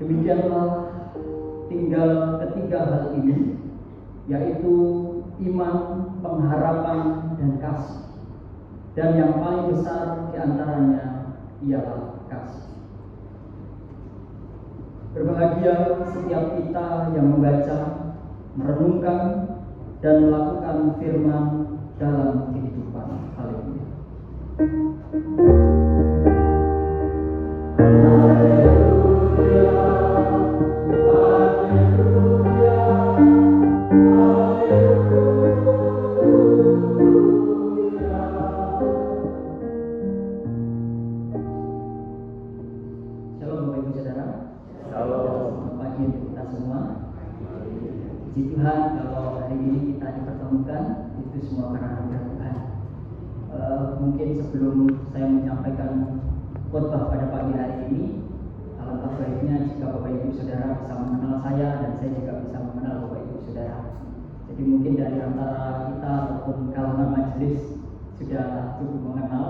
Demikianlah tinggal ketiga hal ini, yaitu iman, pengharapan, dan kasih. Dan yang paling besar diantaranya ialah kasih. Berbahagia setiap kita yang membaca, merenungkan, dan melakukan firman dalam kehidupan. Haleluya. Puji Tuhan kalau hari ini kita dipertemukan, itu semua karena anugerah Tuhan. Mungkin sebelum saya menyampaikan khotbah pada pagi hari ini, alangkah baiknya jika Bapak Ibu Saudara bisa mengenal saya dan saya juga bisa mengenal Bapak Ibu Saudara. Jadi mungkin dari antara kita ataupun kalangan majelis sudah cukup mengenal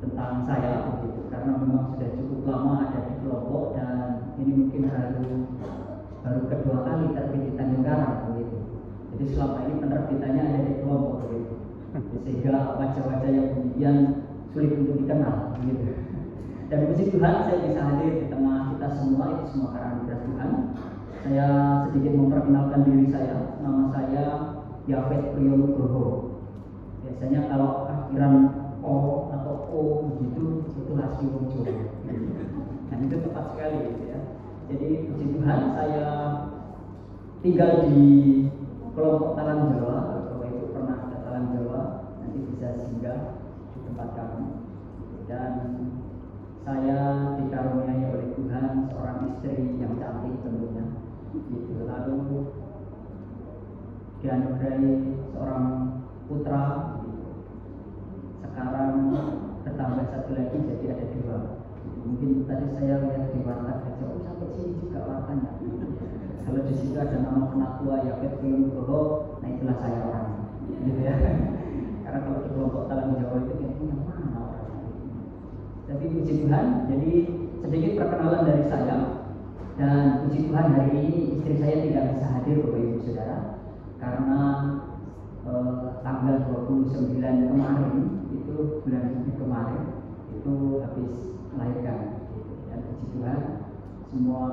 tentang saya begitu, karena memang sudah cukup lama ada di kelompok dan ini mungkin baru kedua kali terbit di Tanjung Karang begitu. Jadi selama ini penerbitannya ada di kelompok begitu, sehingga wajah-wajah yang kemudian sulit untuk dikenal begitu. Dan puji Tuhan saya bisa hadir di tengah kita semua, itu semua karena anugerah Tuhan. Saya sedikit memperkenalkan diri saya. Nama saya Yafet Priyonugroho. Biasanya kalau akhiran O atau O begitu itu Laswi Wong Jawa. Dan itu tepat sekali gitu ya. Jadi puji Tuhan saya tinggal di kelompok Talang Jawa. Kalau itu pernah ke Talang Jawa nanti bisa singgah di tempat kami. Dan saya dikaruniai oleh Tuhan seorang istri yang cantik tentunya. Gitu. Lalu dianugerahi seorang putra. Gitu. Sekarang bertambah satu lagi jadi ada dua. Mungkin tadi saya lihat di warta saja, sampai sini juga wartanya. Kalau di situ ada nama penatua Yafet Priyonugroho, nah itulah saya orangnya, gitu ya. Karena kalau di kelompok Talang Jawa itu kayaknya mana orangnya. Tapi puji Tuhan, jadi sedikit perkenalan dari saya. Dan puji Tuhan hari ini istri saya tidak bisa hadir Bapak Ibu Saudara, karena tanggal 29 kemarin, itu bulan Juni kemarin, itu habis melahirkan. Dan puji Tuhan semua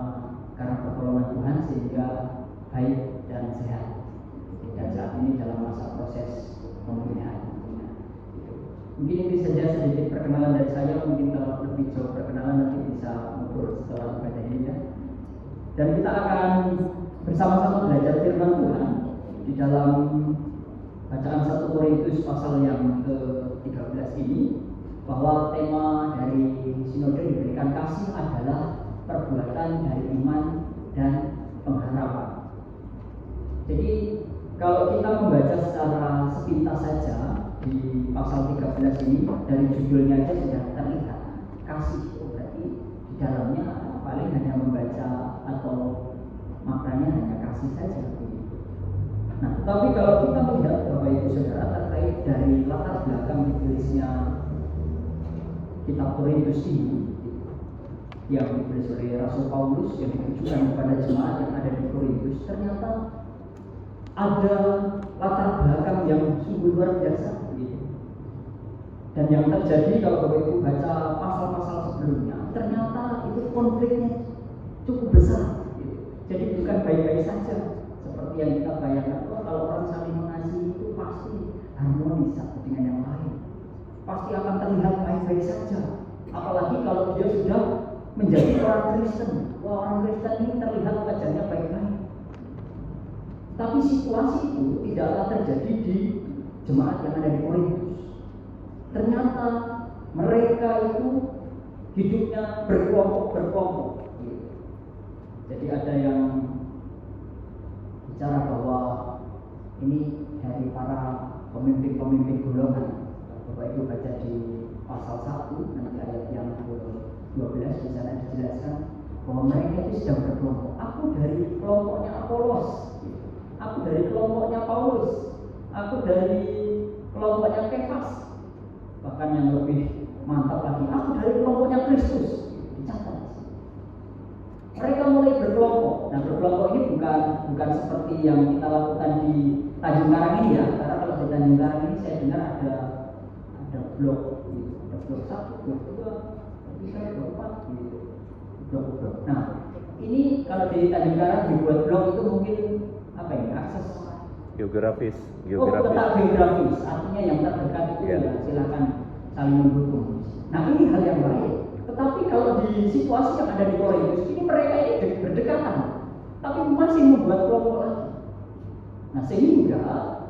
karena pertolongan Tuhan sehingga baik dan sehat. Dan saat ini dalam masa proses pemulihan. Mungkin ini saja sedikit perkenalan dari saya. Mungkin kalau lebih jauh perkenalan nanti bisa ngobrol setelah ibadah ini ya. Dan kita akan bersama-sama belajar firman Tuhan di dalam bacaan 1 Korintus pasal yang ke-13 ini, bahwa tema dari sinode diberikan kasih adalah perbuatan dari iman dan pengharapan. Jadi kalau kita membaca secara sepintas saja di pasal 13 ini, dari judulnya aja sudah terlihat kasih. Berarti di dalamnya paling hanya membaca atau maknanya hanya kasih saja. Nah, tetapi kalau kita melihat Bapak Ibu Saudara terkait dari latar belakang ditulisnya kitab Korintus ini yang ditulis oleh Rasul Paulus yang ditujukan kepada jemaat yang ada di Korintus, ternyata ada latar belakang yang sungguh luar biasa gitu. Dan yang terjadi kalau Bapak Ibu baca pasal-pasal sebelumnya, ternyata itu konfliknya cukup besar gitu. Jadi bukan baik-baik saja seperti yang kita bayangkan. Kalau orang saling mengasihi itu pasti harmonis satu dengan yang lain, pasti akan terlihat baik-baik saja. Apalagi kalau dia sudah menjadi orang Kristen. Wah, orang Kristen ini terlihat wajahnya baik-baik. Tapi situasi itu tidaklah terjadi di jemaat yang ada di Korintus. Ternyata mereka itu hidupnya berkelompok. Jadi ada yang bicara bahwa ini dari para pemimpin-pemimpin golongan. Bapak Ibu baca di pasal 1 nanti ayat yang ke-12 di sana dijelaskan bahwa mereka itu sedang berkelompok. Aku dari kelompoknya Apolos, aku dari kelompoknya Paulus, aku dari kelompoknya Kefas. Bahkan yang lebih mantap lagi, aku dari kelompoknya Kristus. Dicatat. mereka mulai berkelompok. Nah, berkelompok ini bukan seperti yang kita lakukan di Tanjung Karang ini ya. Karena kalau di Tanjung Karang ini saya dengar ada blok, gitu. Ada blok 1, blok 2, blok 3, blok 4, gitu. Blok. Nah, ini kalau di Tanjung Karang dibuat blok itu mungkin apa ya, akses geografis. Peta geografis, artinya yang terdekat itu ya silakan saling mendukung. Nah, ini hal yang baik. Tetapi kalau di situasi yang ada di Korintus ini, mereka ini berdekatan, tapi masih membuat kelompok lagi. Nah, sehingga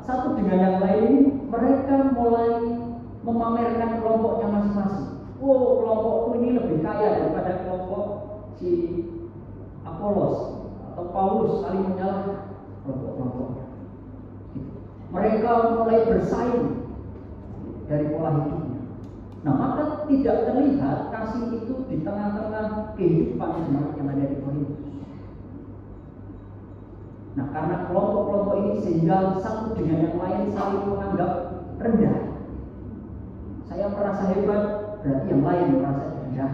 satu dengan yang lain mereka mulai memamerkan kelompoknya masing-masing. Oh, kelompokku ini lebih kaya daripada kelompok si Apolos atau Paulus, saling menyalahkan kelompok-kelompoknya. Mereka mulai bersaing dari pola hidupnya. Nah, maka tidak terlihat kasih itu di tengah-tengah kehidupan jemaat yang ada di Korintus. Nah, karena kelompok-kelompok ini sehingga satu dengan yang lain saling menganggap rendah. Saya merasa hebat, berarti yang lain merasa rendah.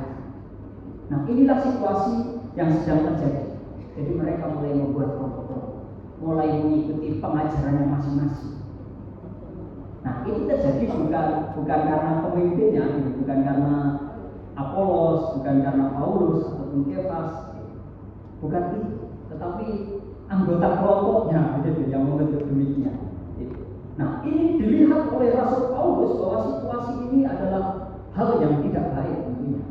Nah, inilah situasi yang sedang terjadi. Jadi mereka mulai membuat kelompok-kelompok, mulai mengikuti pengajarannya masing-masing. Nah, itu terjadi bukan karena pemimpinnya, bukan karena Apolos, bukan karena Paulus ataupun Kefas, bukan itu, tetapi anggota kelompoknya yang membentuk demikian. Nah, ini dilihat oleh Rasul Paulus bahwa situasi ini adalah hal yang tidak baik tentunya.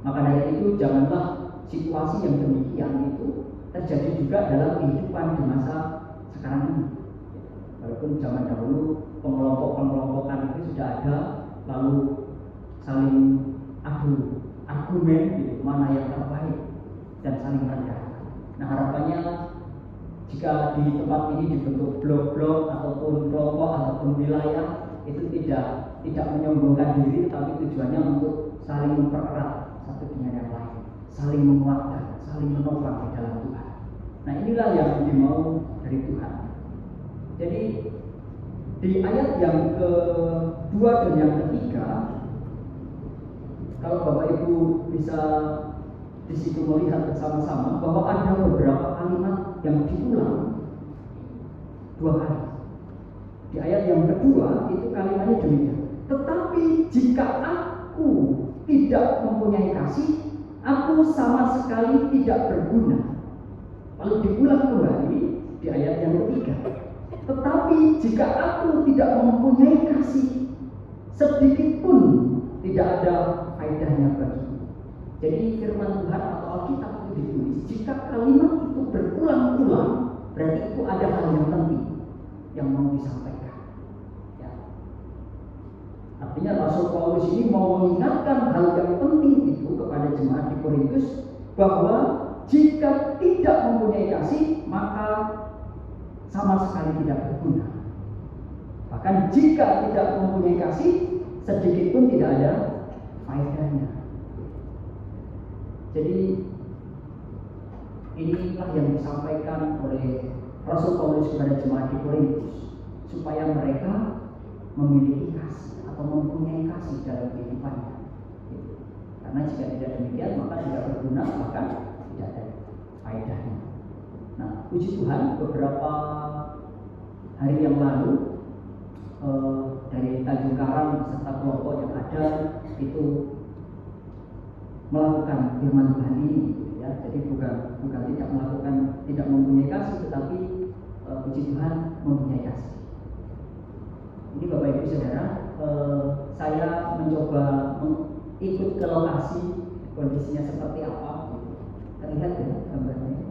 Maka dari itu janganlah situasi yang demikian itu terjadi juga dalam kehidupan di masa sekarang ini. Walaupun zaman dahulu pengelompokan itu sudah ada, lalu saling adu argumen gitu, mana yang terbaik dan saling merendahkan. Nah, harapannya jika di tempat ini dibentuk blok-blok ataupun kelompok ataupun wilayah itu tidak menyombongkan diri, tapi tujuannya untuk saling mempererat satu dengan yang lain, saling menguatkan, saling menopang di dalam Tuhan. Nah, inilah yang dimau dari Tuhan. Jadi di ayat yang kedua dan yang ketiga, kalau Bapak Ibu bisa di situ melihat bersama-sama bahwa ada beberapa kalimat yang diulang 2 kali. Di ayat yang kedua itu kalimatnya demikian. Tetapi jika aku tidak mempunyai kasih, aku sama sekali tidak berguna. Lalu diulang kembali di ayat yang ketiga. Tetapi jika aku tidak mempunyai kasih, sedikit pun tidak ada faedahnya bagiku. Jadi firman Tuhan atau Alkitab itu ditulis, jika kalimat itu berulang-ulang, berarti itu ada hal yang penting yang mau disampaikan. Ya. Artinya Rasul Paulus ini mau mengingatkan hal yang penting itu kepada jemaat di Korintus, bahwa jika tidak mempunyai kasih, maka sama sekali tidak berguna. Bahkan jika tidak mempunyai kasih, sedikit pun tidak ada faedahnya. Jadi inilah yang disampaikan oleh Rasul Paulus kepada jemaat di Korintus, supaya mereka memiliki kasih atau mempunyai kasih dalam kehidupannya. Karena jika tidak demikian, maka tidak berguna, bahkan tidak ada faedahnya. Nah, puji Tuhan, beberapa hari yang lalu dari Tanjung Karang beserta kelompok yang ada itu melakukan firman Tuhan ini, ya. Jadi bukan tidak melakukan, tidak mempunyai kasih, tetapi puji Tuhan mempunyai kasih. Ini Bapak Ibu Saudara, saya mencoba ikut ke lokasi, kondisinya seperti apa. Terlihat ya gambarnya.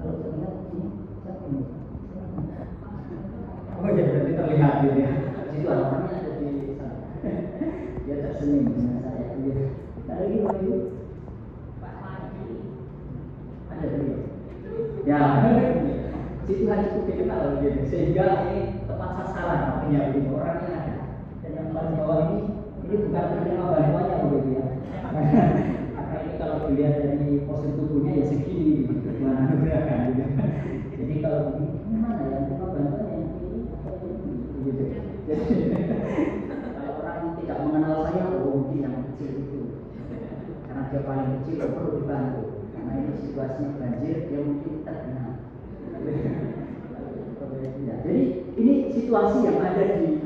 Kalau terlihat ini siapa ini? Oh ya, berarti terlihat gitu ya. Itu alamannya ada di sana. Dia tersenyum dengan saya. Kita lagi Bapak Ibu. Ada tadi. Ya, Tuhan cukup dikenal gitu. Sehingga ini tepat sasaran artinya begitu, orangnya ada. Dan yang paling bawah ini bukan penerima bantuannya begitu ya. Karena ini kalau dilihat dari postur tubuhnya ya segini gitu. Mana anugerahkan gitu. Jadi kalau begini mana yang terima bantuannya yang ini gitu. Jadi kalau orang tidak mengenal saya, oh mungkin yang kecil itu. Karena dia paling kecil perlu dibantu karena ini situasinya banjir, dia mungkin terkena. Jadi ini situasi yang ada di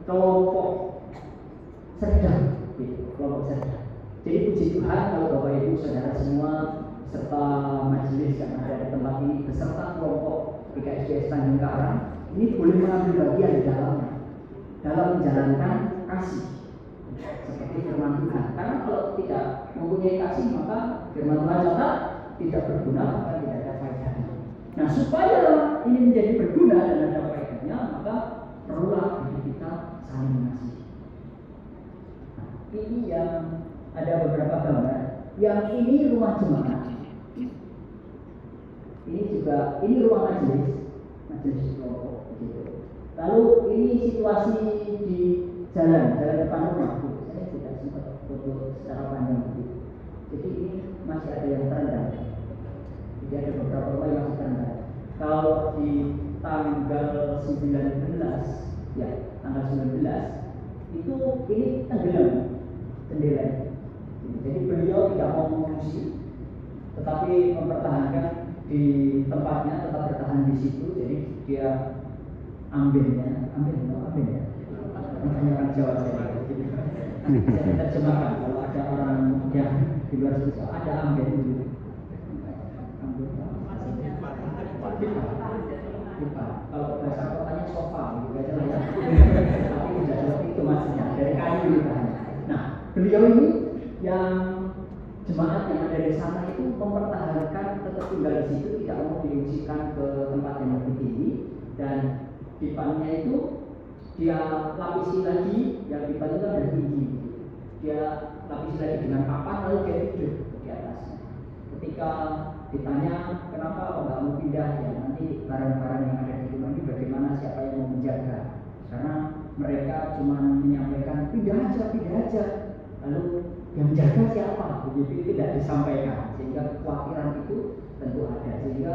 kelompok sedang, gitu, kelompok sedang. Jadi puji Tuhan kalau Bapak Ibu Saudara semua serta majelis yang ada di tempat ini beserta kelompok PKSDS Tanjung Karang ini boleh mengambil bagian di dalamnya dalam menjalankan kasih seperti firman Tuhan. Karena kalau tidak mempunyai kasih maka firman Tuhan kata tidak berguna, maka tidak ada faedahnya. Nah, supaya ini menjadi berguna dan ada faedahnya, maka perlulah hidup kita saling mengasihi. Nah, ini yang ada beberapa gambar. Yang ini rumah jemaat. Ini juga ruang majelis kelompok gitu. Lalu ini situasi di jalan depan rumah. Saya tidak sempat foto secara panjang begitu. Jadi ini masih ada yang terendam. Jadi ada beberapa rumah yang masih terendam. Kalau di tanggal 19, ya tanggal 19 itu ini tenggelam jendela. Jadi beliau tidak mau mengungsi, tetapi mempertahankan di tempatnya, tetap bertahan di situ. Jadi dia ambil ya. Makanya orang Jawa saya terjemahkan kalau ada orang yang di luar situ ada ambil dulu. Kalau bahasa kotanya sofa gitu aja lah ya. Tapi tidak seperti itu maksudnya, dari kayu gitu. Nah, beliau ini yang jemaat yang ada di sana itu mempertahankan tetap tinggal di situ, tidak mau diungsikan ke tempat yang lebih tinggi, dan dipannya itu dia lapisi lagi, yang dipan itu ada tinggi, dia lapisi lagi dengan papan lalu dia tidur di atasnya. Ketika ditanya kenapa nggak mau pindah, ya nanti barang-barang yang ada di rumah ini bagaimana, siapa yang mau menjaga, karena mereka cuma menyampaikan pindah aja, lalu yang jaga siapa, begitu tidak disampaikan, sehingga kekhawatiran itu tentu ada, sehingga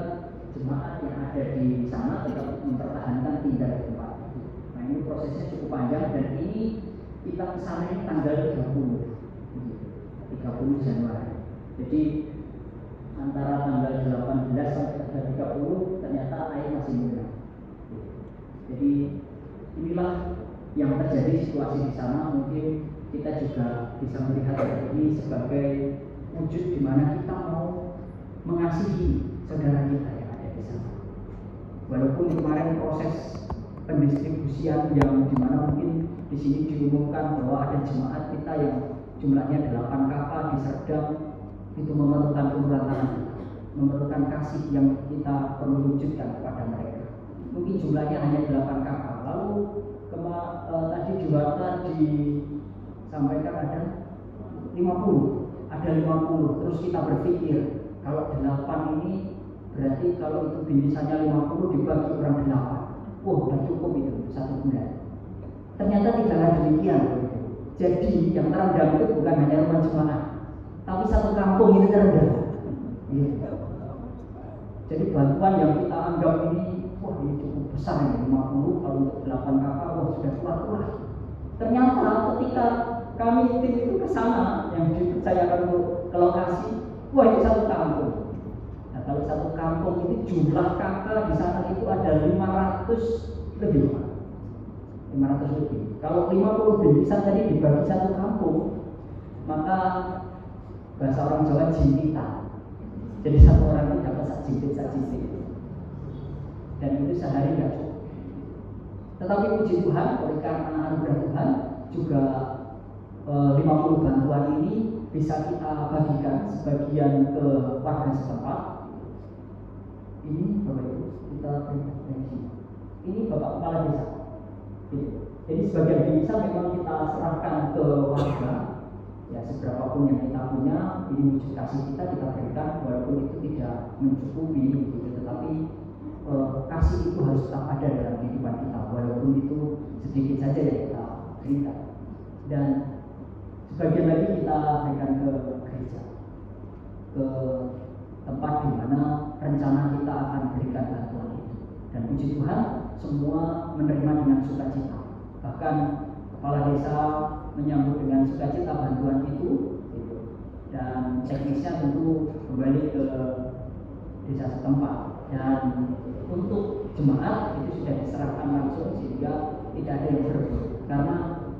jemaat yang ada di sana tetap mempertahankan tinggal di tempat itu. Nah, ini prosesnya cukup panjang dan ini kita kesana ini tanggal 30 Januari. Jadi antara tanggal 18 sampai tanggal 30 ternyata air masih murah. Jadi inilah yang terjadi situasi di sana. Mungkin kita juga bisa melihat ini sebagai wujud di mana kita mau mengasihi saudara kita yang ada di sana. Walaupun kemarin proses pendistribusian yang di mana mungkin di sini diumumkan bahwa ada jemaat kita yang jumlahnya 8 kakak di Serdang, itu memerlukan kemuliaan, memerlukan kasih yang kita perlu wujudkan kepada mereka. Mungkin jumlahnya hanya 8 kakak. Lalu tadi juga disampaikan ada 50. Terus kita berpikir kalau 8 ini berarti kalau itu bingkisannya 50 dibagi orang 8, sudah cukup itu 1 bulan. Ternyata tidaklah demikian. Jadi yang terendam itu bukan hanya rumah jemaat, tapi satu kampung ini terendam. Jadi bantuan yang kita anggap ini, ini cukup besar ya, 50 kalau untuk 8 kakak, sudah kurang. Ternyata ketika kami tim itu ke sana, yang dipercayakan ke lokasi, itu satu kampung. Nah, kalau satu kampung ini jumlah kakak di sana itu ada 500 lebih. Kalau 50 bingkisan tadi dibagi satu kampung, maka bahasa orang Jawa jintitan. Jadi satu orang itu dapat sak jintit. Dan itu sehari nggak cukup. Tetapi puji Tuhan, oleh karena anugerah Tuhan, juga 50 bantuan ini bisa kita bagikan sebagian ke warga setempat. Ini Bapak Ibu, kita berikan dari sini. Ini Bapak Kepala Desa. Jadi sebagian bisa memang kita serahkan ke warga, ya seberapapun yang kita punya, ini wujud kasih kita berikan, walaupun itu tidak mencukupi, gitu. Tetapi kasih itu harus tetap ada dalam kehidupan kita, walaupun itu sedikit saja yang kita berikan. Dan sebagian lagi kita berikan ke gereja, ke tempat di mana rencana kita akan berikan bantuan itu. Dan puji Tuhan, semua menerima dengan sukacita. Bahkan kepala desa menyambut dengan sukacita bantuan itu. dan teknisnya tentu kembali ke desa setempat, dan untuk jemaat itu sudah diserahkan langsung sehingga tidak ada yang berebut, karena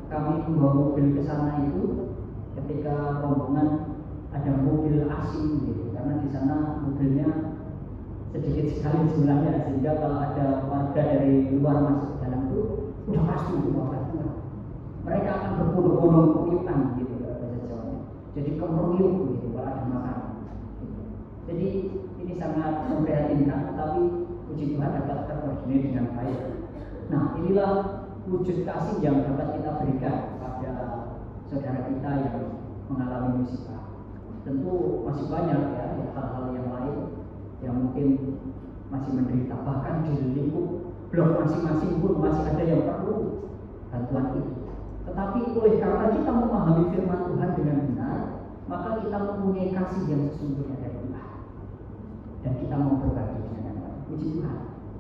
kami membawa mobil ke sana itu ketika rombongan ada mobil asing gitu, karena di sana mobilnya sedikit sekali jumlahnya, sehingga kalau ada warga dari luar masuk ke dalam itu udah pasti mereka akan berbondong-bondong kuyukan gitu bahasa Jawanya, jadi kemeruyuk gitu kalau ada makanan gitu. Jadi ini sangat memprihatinkan, tapi puji Tuhan dapat terkoordinir dengan baik. Nah, inilah wujud kasih yang dapat kita berikan pada saudara kita yang mengalami musibah. Tentu masih banyak ya hal-hal yang lain yang mungkin masih menderita, bahkan di lingkup blok masing-masing pun masih ada yang perlu bantuan itu. Tetapi oleh karena kita memahami firman Tuhan dengan benar, maka kita mempunyai kasih yang sesungguhnya dari Tuhan, dan kita mau berbagi dengan yang lain. Puji Tuhan.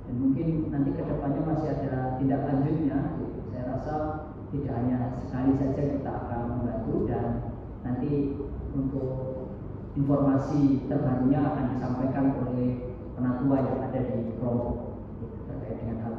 Dan mungkin nanti kedepannya masih ada tindak lanjutnya. Saya rasa tidak hanya sekali saja kita akan membantu, dan nanti untuk informasi terbarunya akan disampaikan oleh penatua yang ada di kelompok terkait dengan hal